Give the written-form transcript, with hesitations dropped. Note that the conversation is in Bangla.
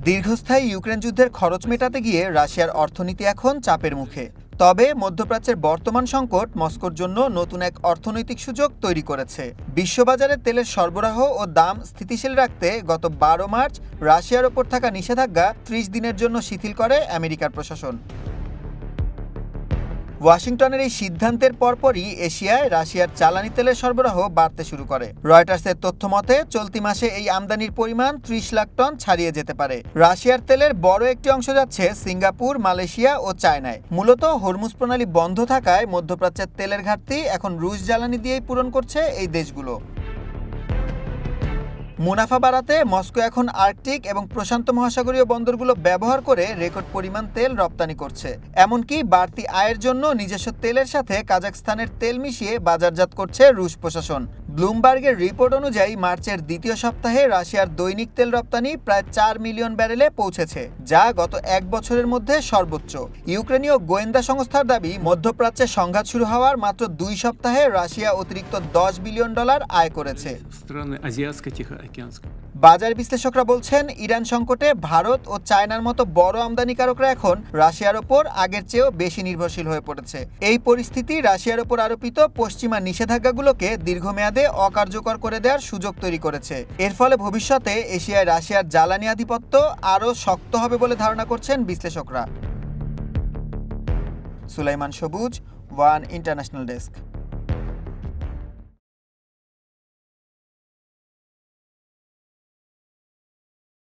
দীর্ঘস্থায়ী ইউক্রেন যুদ্ধের খরচ মেটাতে গিয়ে রাশিয়ার অর্থনীতি এখন চাপের মুখে। তবে মধ্যপ্রাচ্যের বর্তমান সংকট মস্কোর জন্য নতুন এক অর্থনৈতিক সুযোগ তৈরি করেছে। বিশ্ববাজারে তেলের সরবরাহ ও দাম স্থিতিশীল রাখতে গত 12 মার্চ রাশিয়ার ওপর থাকা নিষেধাজ্ঞা 30 দিনের জন্য শিথিল করে আমেরিকার প্রশাসন। ওয়াশিংটনের এই সিদ্ধান্তের পরপরই এশিয়ায় রাশিয়ার জ্বালানি তেলের সরবরাহ বাড়তে শুরু করে। রয়টার্সের তথ্য মতে চলতি মাসে এই আমদানির পরিমাণ 30 লাখ টন ছাড়িয়ে যেতে পারে। রাশিয়ার তেলের বড় একটি অংশ যাচ্ছে সিঙ্গাপুর, মালয়েশিয়া ও চায়নায়। মূলত হরমুজ প্রণালী বন্ধ থাকায় মধ্যপ্রাচ্যের তেলের ঘাটতি এখন রুশ জ্বালানি দিয়েই পূরণ করছে এই দেশগুলো। মুনাফা বাড়াতে মস্কো এখন আর্কটিক এবং প্রশান্ত মহাসাগরীয় বন্দরগুলো ব্যবহার করে রেকর্ড পরিমাণ তেল রপ্তানি করছে। এমনকি বাড়তি আয়ের জন্য নিজস্ব তেলের সাথে কাজাখস্তানের তেল মিশিয়ে বাজারজাত করছে রুশ প্রশাসন। ব্লুমবার্গের রিপোর্ট অনুযায়ী মার্চের দ্বিতীয় সপ্তাহে রাশিয়ার দৈনিক তেল রপ্তানি প্রায় 4 মিলিয়ন ব্যারেলে পৌঁছেছে, যা গত এক বছরের মধ্যে সর্বোচ্চ। ইউক্রেনীয় গোয়েন্দা সংস্থার দাবি, মধ্যপ্রাচ্যে সংঘাত শুরু হওয়ার মাত্র 2 সপ্তাহে রাশিয়া অতিরিক্ত $10 বিলিয়ন আয় করেছে। বাজার বিশ্লেষকরা বলছেন, ইরান সংকটে ভারত ও চায়নার মতো বড় আমদানিকারকরা এখন রাশিয়ার ওপর আগের চেয়েও বেশি নির্ভরশীল হয়ে পড়েছে। এই পরিস্থিতি রাশিয়ার ওপর আরোপিত পশ্চিমা নিষেধাজ্ঞাগুলোকে দীর্ঘমেয়াদে অকার্যকর করে দেওয়ার সুযোগ তৈরি করেছে। এর ফলে ভবিষ্যতে এশিয়ায় রাশিয়ার জ্বালানি আধিপত্য আরও শক্ত হবে বলে ধারণা করছেন বিশ্লেষকরা। সুলাইমান সবুজ, ওয়ান ইন্টারন্যাশনাল ডেস্ক।